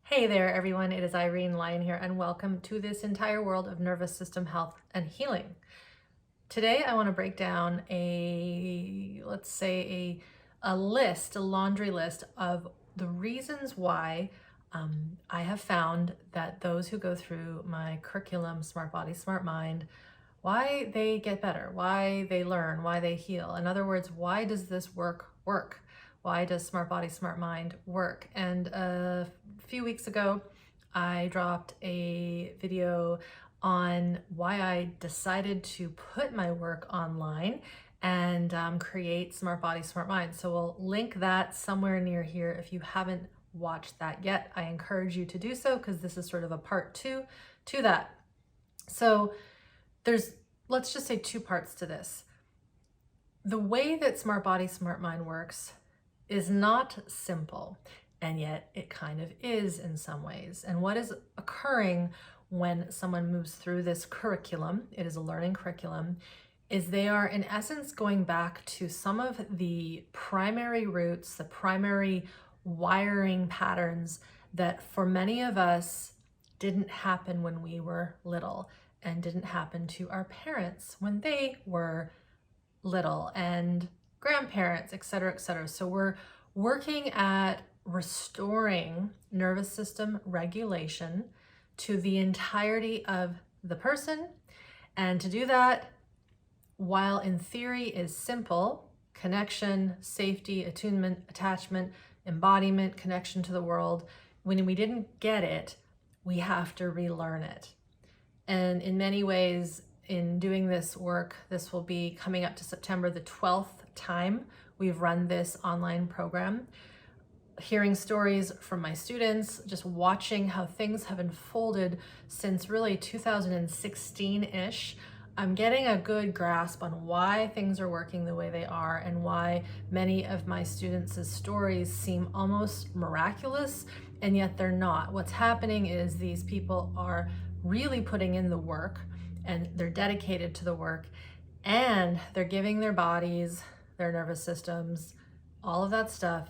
Hey there, everyone. It is Irene Lyon here, and welcome to this entire world of nervous system health and healing. Today, I want to break down let's say, a list, a laundry list of the reasons why I have found that those who go through my curriculum, SmartBody SmartMind, why they get better, why they learn, why they heal. In other words, why does this work? Why does SmartBody SmartMind work? And a few weeks ago, I dropped a video on why I decided to put my work online and create SmartBody SmartMind. So we'll link that somewhere near here. If you haven't watched that yet, I encourage you to do so because this is sort of a part two to that. So let's just say two parts to this. The way that SmartBody SmartMind works is not simple, and yet it kind of is in some ways. And what is occurring when someone moves through this curriculum, it is a learning curriculum, is they are in essence going back to some of the primary roots, the primary wiring patterns that for many of us didn't happen when we were little and didn't happen to our parents when they were little, and grandparents, et cetera, et cetera. So we're working at restoring nervous system regulation to the entirety of the person. And to do that, while in theory is simple, connection, safety, attunement, attachment, embodiment, connection to the world, when we didn't get it, we have to relearn it. And in many ways, in doing this work, this will be coming up to September the 12th time we've run this online program. Hearing stories from my students, just watching how things have unfolded since really 2016-ish, I'm getting a good grasp on why things are working the way they are and why many of my students' stories seem almost miraculous, and yet they're not. What's happening is these people are really putting in the work, and they're dedicated to the work, and they're giving their bodies, their nervous systems, all of that stuff,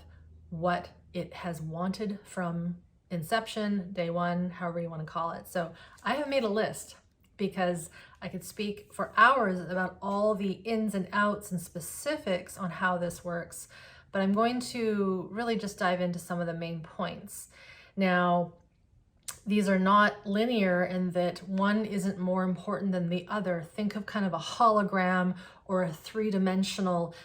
what it has wanted from inception, day one, however you want to call it. So I have made a list because I could speak for hours about all the ins and outs and specifics on how this works, but I'm going to really just dive into some of the main points. Now, these are not linear in that one isn't more important than the other. Think of kind of a hologram or a three-dimensional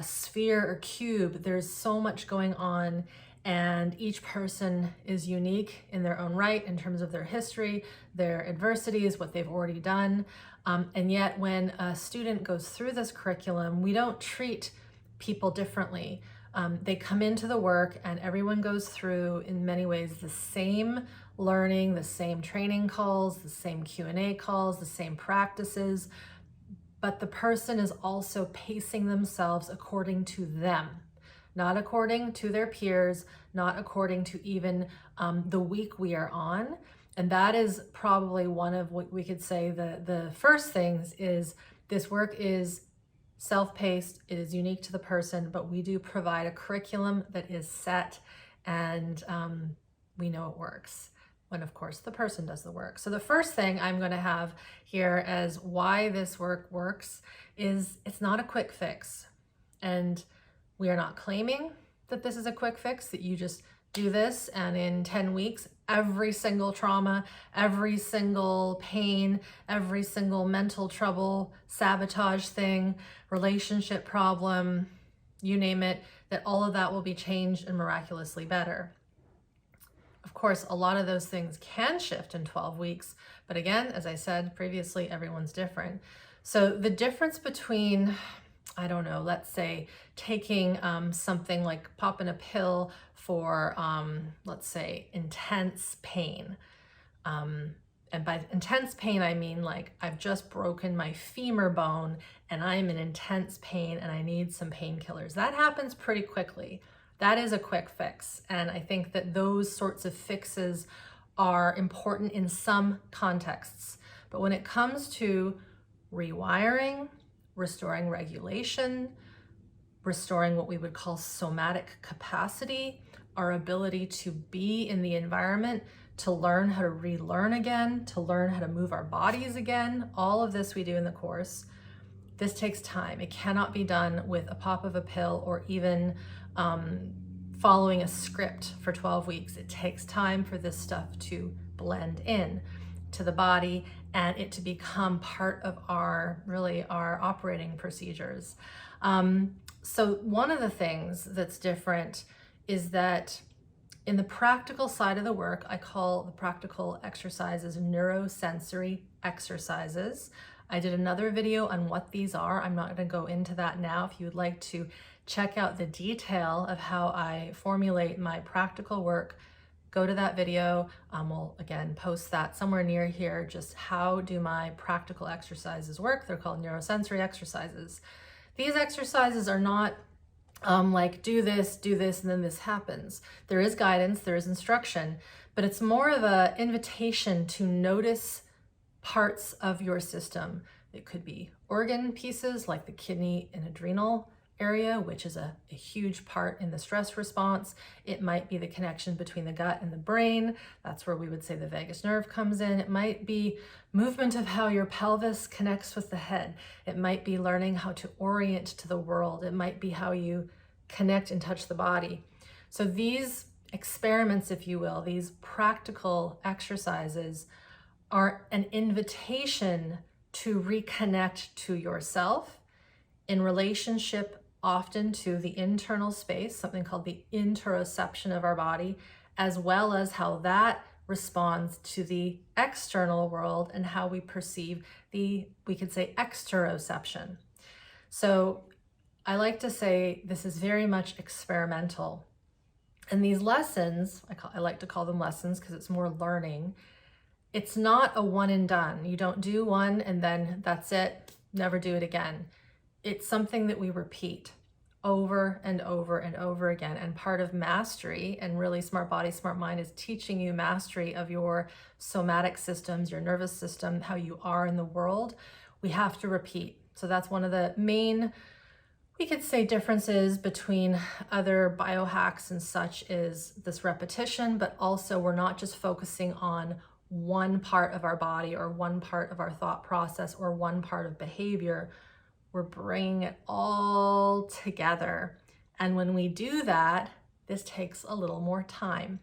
sphere or cube. There's so much going on, and each person is unique in their own right in terms of their history, their adversities, what they've already done. And yet when a student goes through this curriculum, we don't treat people differently. They come into the work and everyone goes through, in many ways, the same learning, the same training calls, the same Q&A calls, the same practices, but the person is also pacing themselves according to them, not according to their peers, not according to even the week we are on. And that is probably one of what we could say the first things is this work is self-paced, it is unique to the person, but we do provide a curriculum that is set, and we know it works when, of course, the person does the work. So the first thing I'm going to have here as why this work works is it's not a quick fix. And we are not claiming that this is a quick fix, that you just do this and in 10 weeks, every single trauma, every single pain, every single mental trouble, sabotage thing, relationship problem, you name it, that all of that will be changed and miraculously better. Of course, a lot of those things can shift in 12 weeks, but again, as I said previously, everyone's different. So the difference between, I don't know, let's say taking something like popping a pill for, let's say, intense pain. And by intense pain, I mean like I've just broken my femur bone and I'm in intense pain and I need some painkillers. That happens pretty quickly. That is a quick fix. And I think that those sorts of fixes are important in some contexts. But when it comes to rewiring, restoring regulation, restoring what we would call somatic capacity, our ability to be in the environment, to learn how to relearn again, to learn how to move our bodies again. All of this we do in the course. This takes time. It cannot be done with a pop of a pill or even following a script for 12 weeks. It takes time for this stuff to blend in to the body and it to become part of our operating procedures. So one of the things that's different is that in the practical side of the work, I call the practical exercises neurosensory exercises. I did another video on what these are. I'm not going to go into that now. If you would like to check out the detail of how I formulate my practical work, go to that video. We'll again post that somewhere near here, just how do my practical exercises work. They're called neurosensory exercises. These exercises are not like do this, and then this happens. There is guidance, there is instruction, but it's more of an invitation to notice parts of your system. It could be organ pieces like the kidney and adrenal area, which is a huge part in the stress response. It might be the connection between the gut and the brain. That's where we would say the vagus nerve comes in. It might be movement of how your pelvis connects with the head. It might be learning how to orient to the world. It might be how you connect and touch the body. So these experiments, if you will, these practical exercises are an invitation to reconnect to yourself in relationship often to the internal space, something called the interoception of our body, as well as how that responds to the external world and how we perceive we could say exteroception. So I like to say this is very much experimental. And these lessons, I like to call them lessons because it's more learning. It's not a one and done. You don't do one and then that's it, never do it again. It's something that we repeat over and over and over again. And part of mastery, and really SmartBody SmartMind is teaching you mastery of your somatic systems, your nervous system, how you are in the world. We have to repeat. So that's one of the main, we could say, differences between other biohacks and such is this repetition, but also we're not just focusing on one part of our body or one part of our thought process or one part of behavior. We're bringing it all together. And when we do that, this takes a little more time.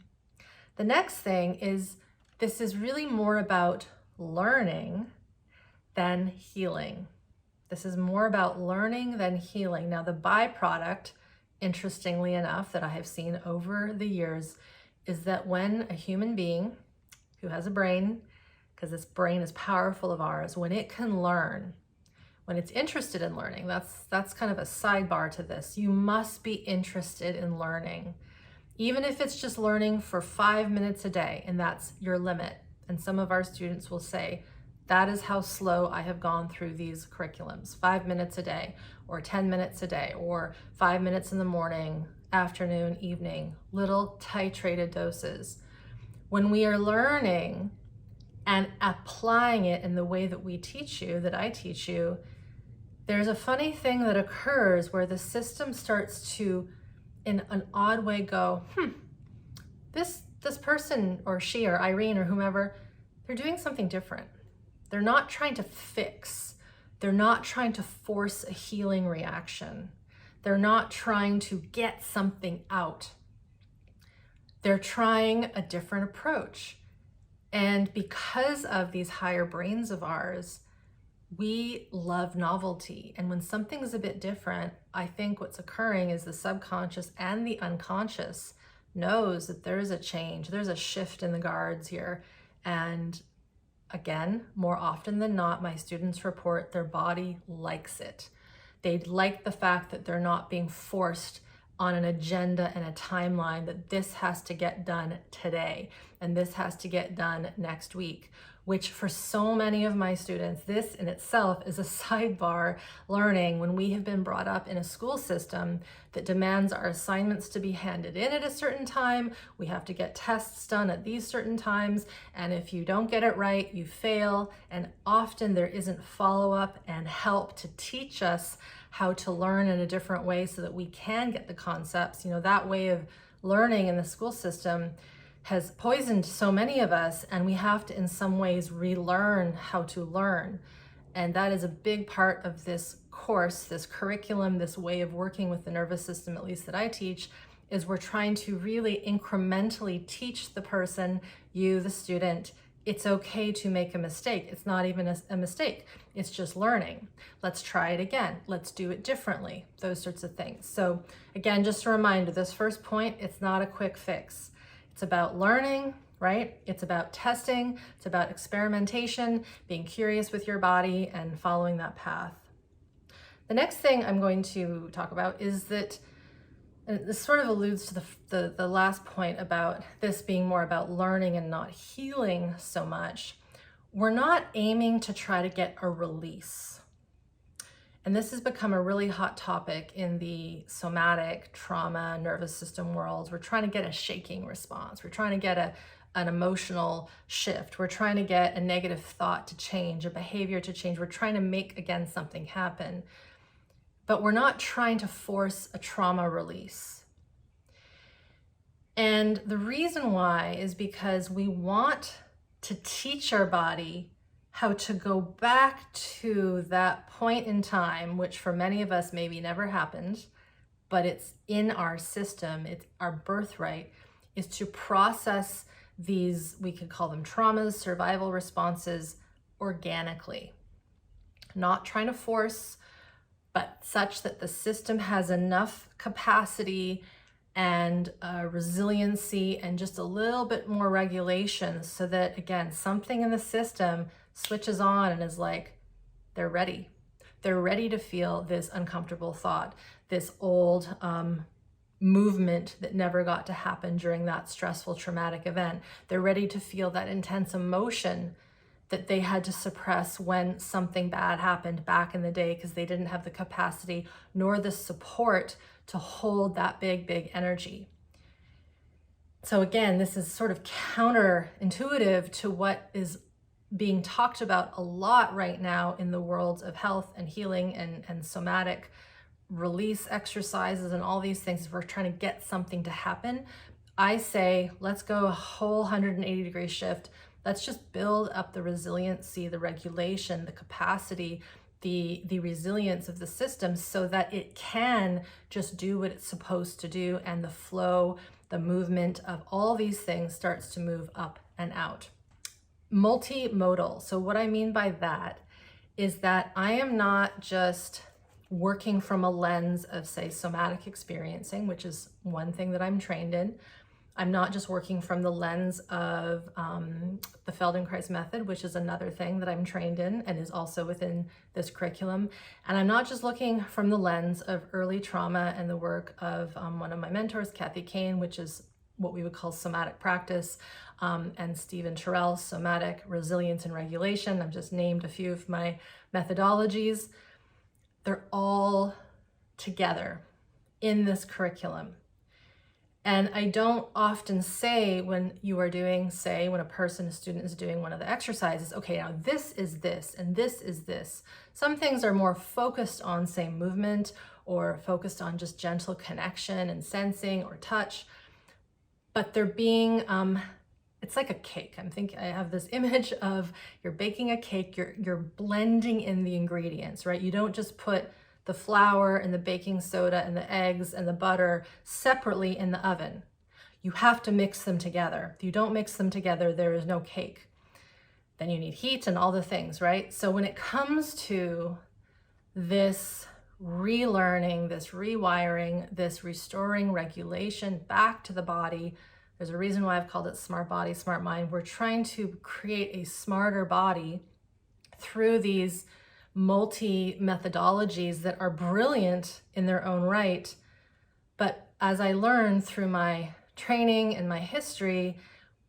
The next thing is this is really more about learning than healing. This is more about learning than healing. Now, the byproduct, interestingly enough, that I have seen over the years is that when a human being who has a brain, because this brain is powerful of ours, when it can learn, when it's interested in learning, that's kind of a sidebar to this. You must be interested in learning, even if it's just learning for 5 minutes a day, and that's your limit. And some of our students will say, that is how slow I have gone through these curriculums, 5 minutes a day, or 10 minutes a day, or 5 minutes in the morning, afternoon, evening, little titrated doses. When we are learning and applying it in the way that we teach you, that I teach you, there's a funny thing that occurs where the system starts to, in an odd way, go, this person, or she, or Irene, or whomever, they're doing something different. They're not trying to fix. They're not trying to force a healing reaction. They're not trying to get something out. They're trying a different approach. And because of these higher brains of ours, we love novelty. And when something's a bit different, I think what's occurring is the subconscious and the unconscious knows that there's a change, there's a shift in the guards here. And again, more often than not, my students report their body likes it. They like the fact that they're not being forced on an agenda and a timeline that this has to get done today and this has to get done next week, which for so many of my students, this in itself is a sidebar learning when we have been brought up in a school system that demands our assignments to be handed in at a certain time. We have to get tests done at these certain times. And if you don't get it right, you fail. And often there isn't follow-up and help to teach us how to learn in a different way so that we can get the concepts. You know, that way of learning in the school system has poisoned so many of us, and we have to in some ways relearn how to learn. And that is a big part of this course, this curriculum, this way of working with the nervous system, at least that I teach, is we're trying to really incrementally teach the person, you, the student, it's okay to make a mistake. It's not even a mistake. It's just learning. Let's try it again. Let's do it differently. Those sorts of things. So again, just a reminder, this first point, it's not a quick fix. It's about learning, right? It's about testing. It's about experimentation, being curious with your body and following that path. The next thing I'm going to talk about is that, and this sort of alludes to the last point about this being more about learning and not healing so much. We're not aiming to try to get a release. And this has become a really hot topic in the somatic trauma nervous system world. We're trying to get a shaking response. We're trying to get an emotional shift. We're trying to get a negative thought to change, a behavior to change. We're trying to make, again, something happen. But we're not trying to force a trauma release. And the reason why is because we want to teach our body how to go back to that point in time, which for many of us maybe never happened, but it's in our system, it's our birthright, is to process these, we could call them traumas, survival responses, organically. Not trying to force, but such that the system has enough capacity and resiliency and just a little bit more regulation so that, again, something in the system switches on and is like, they're ready. They're ready to feel this uncomfortable thought, this old movement that never got to happen during that stressful, traumatic event. They're ready to feel that intense emotion that they had to suppress when something bad happened back in the day because they didn't have the capacity nor the support to hold that big energy. So again, this is sort of counterintuitive to what is being talked about a lot right now in the worlds of health and healing and somatic release exercises and all these things. We're trying to get something to happen. I say, let's go a whole 180-degree shift. Let's just build up the resiliency, the regulation, the capacity, the resilience of the system so that it can just do what it's supposed to do, and the flow, the movement of all these things starts to move up and out. Multimodal. So what I mean by that is that I am not just working from a lens of, say, somatic experiencing, which is one thing that I'm trained in. I'm not just working from the lens of the Feldenkrais method, which is another thing that I'm trained in and is also within this curriculum. And I'm not just looking from the lens of early trauma and the work of one of my mentors, Kathy Kane, which is what we would call somatic practice, and Stephen Terrell's somatic resilience and regulation. I've just named a few of my methodologies. They're all together in this curriculum. And I don't often say when you are doing, say, when a student is doing one of the exercises, okay, now this is this, and this is this. Some things are more focused on, say, movement, or focused on just gentle connection and sensing or touch, but they're being, it's like a cake. I have this image of you're baking a cake, you're blending in the ingredients, right? You don't just put the flour and the baking soda and the eggs and the butter separately in the oven. You have to mix them together. If you don't mix them together, there is no cake. Then you need heat and all the things, right? So when it comes to this relearning, this rewiring, this restoring regulation back to the body, there's a reason why I've called it SmartBody SmartMind. We're trying to create a smarter body through these multi-methodologies that are brilliant in their own right. But as I learned through my training and my history,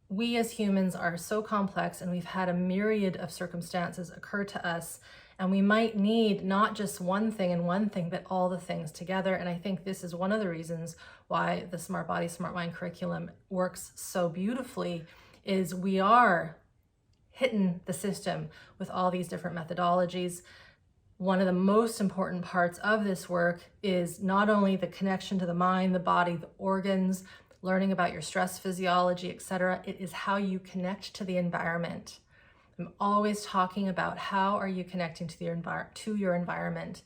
we as humans are so complex, and we've had a myriad of circumstances occur to us, and we might need not just one thing, but all the things together. And I think this is one of the reasons why the SmartBody SmartMind curriculum works so beautifully, is we are hitting the system with all these different methodologies. One of the most important parts of this work is not only the connection to the mind, the body, the organs, learning about your stress physiology, etc. It is how you connect to the environment. I'm always talking about how are you connecting to your environment.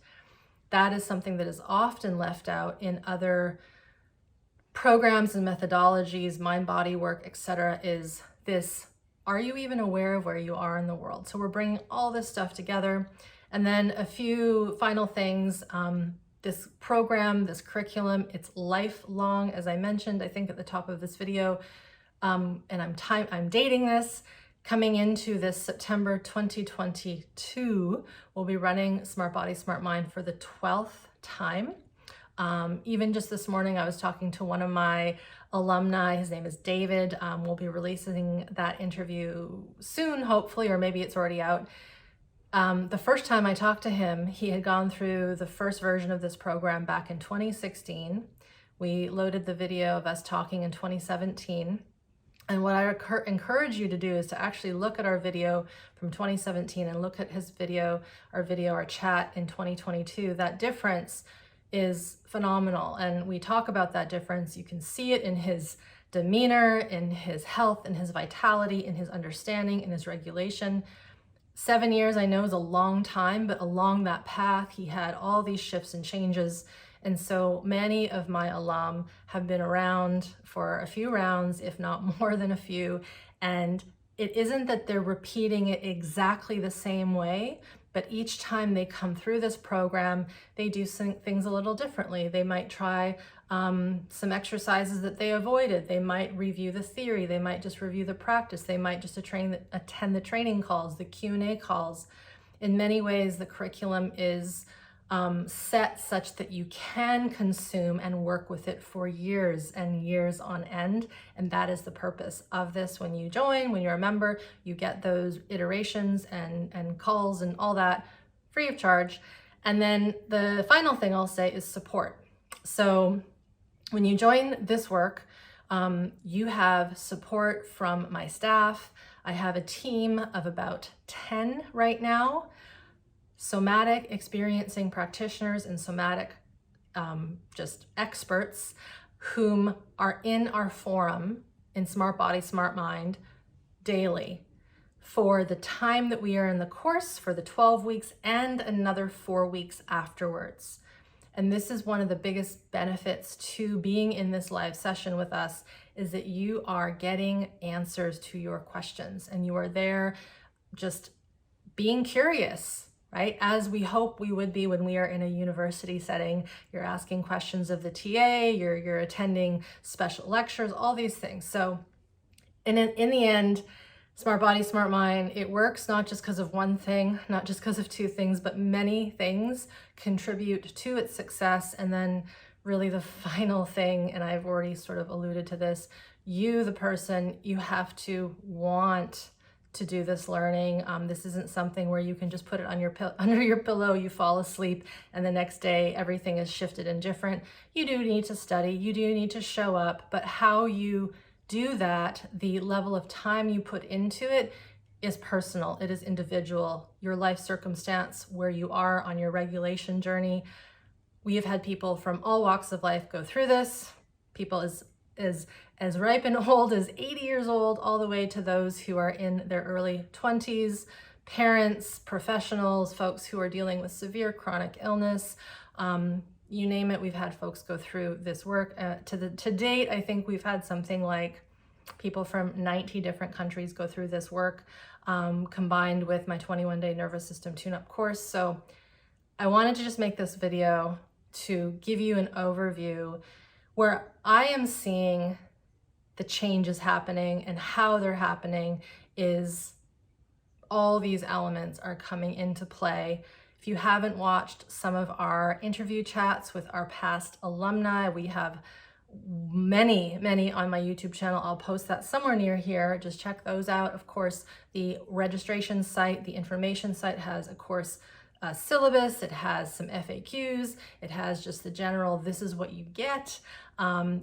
That is something that is often left out in other programs and methodologies, mind-body work, etc. is this, are you even aware of where you are in the world? So we're bringing all this stuff together. And then a few final things. This program, this curriculum, it's lifelong, as I mentioned, I think at the top of this video, and I'm dating this. Coming into this September 2022, we'll be running SmartBody SmartMind for the 12th time. Even just this morning, I was talking to one of my alumni. His name is David. We'll be releasing that interview soon, hopefully, or maybe it's already out. The first time I talked to him, he had gone through the first version of this program back in 2016. We loaded the video of us talking in 2017. And what I encourage you to do is to actually look at our video from 2017 and look at his video, our chat in 2022. That difference is phenomenal. And we talk about that difference. You can see it in his demeanor, in his health, in his vitality, in his understanding, in his regulation. 7 years, I know, is a long time, but along that path, he had all these shifts and changes. And so many of my alum have been around for a few rounds, if not more than a few. And it isn't that they're repeating it exactly the same way, but each time they come through this program, they do things a little differently. They might try some exercises that they avoided. They might review the theory. They might just review the practice. They might just attend the training calls, the Q&A calls. In many ways, the curriculum is set such that you can consume and work with it for years and years on end. And that is the purpose of this. When you join, when you're a member, you get those iterations and calls and all that free of charge. And then the final thing I'll say is support. So when you join this work, you have support from my staff. I have a team of about 10 right now. Somatic experiencing practitioners and somatic just experts whom are in our forum in SmartBody SmartMind daily for the time that we are in the course, for the 12 weeks and another 4 weeks afterwards. And this is one of the biggest benefits to being in this live session with us, is that you are getting answers to your questions and you are there just being curious, right? As we hope we would be when we are in a university setting. You're asking questions of the TA, you're attending special lectures, all these things. So in the end, SmartBody SmartMind, it works not just because of one thing, not just because of two things, but many things contribute to its success. And then really the final thing, and I've already sort of alluded to this, you, the person, you have to want to do this learning. This isn't something where you can just put it on under your pillow, you fall asleep, and the next day everything is shifted and different. You do need to study, you do need to show up, but how you do that, the level of time you put into it is personal, it is individual. Your life circumstance, where you are on your regulation journey. We have had people from all walks of life go through this, people as ripe and old as 80 years old, all the way to those who are in their early 20s, parents, professionals, folks who are dealing with severe chronic illness. You name it, we've had folks go through this work. To date, I think we've had something like people from 90 different countries go through this work, combined with my 21-day nervous system tune-up course. So I wanted to just make this video to give you an overview where I am seeing the changes happening, and how they're happening is all these elements are coming into play. If you haven't watched some of our interview chats with our past alumni, we have many on my YouTube channel. I'll post that somewhere near here. Just check those out. Of course, the registration site, the information site has a course syllabus, it has some FAQs, it has just the general, this is what you get.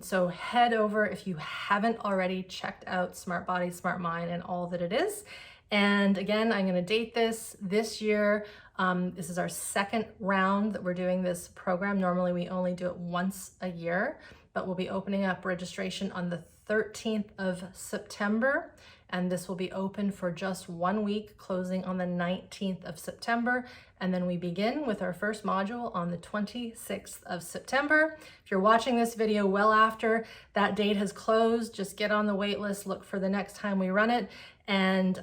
So head over if you haven't already checked out SmartBody SmartMind and all that it is. And again, I'm going to date this year. This is our second round that we're doing this program. Normally we only do it once a year, but we'll be opening up registration on the 13th of September. And this will be open for just 1 week, closing on the 19th of September. And then we begin with our first module on the 26th of September. If you're watching this video well after that date has closed, just get on the wait list, look for the next time we run it. And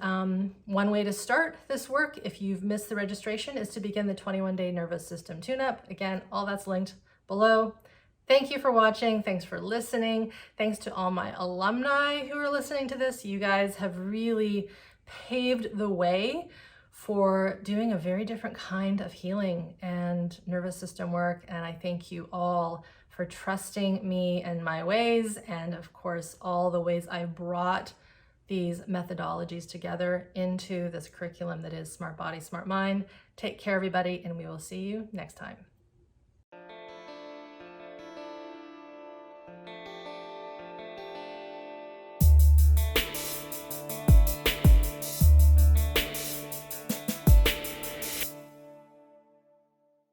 one way to start this work, if you've missed the registration, is to begin the 21-day nervous system tune-up. Again, all that's linked below. Thank you for watching. Thanks for listening. Thanks to all my alumni who are listening to this. You guys have really paved the way for doing a very different kind of healing and nervous system work. And I thank you all for trusting me and my ways. And of course, all the ways I brought these methodologies together into this curriculum that is Smart Body, Smart Mind. Take care, everybody, and we will see you next time.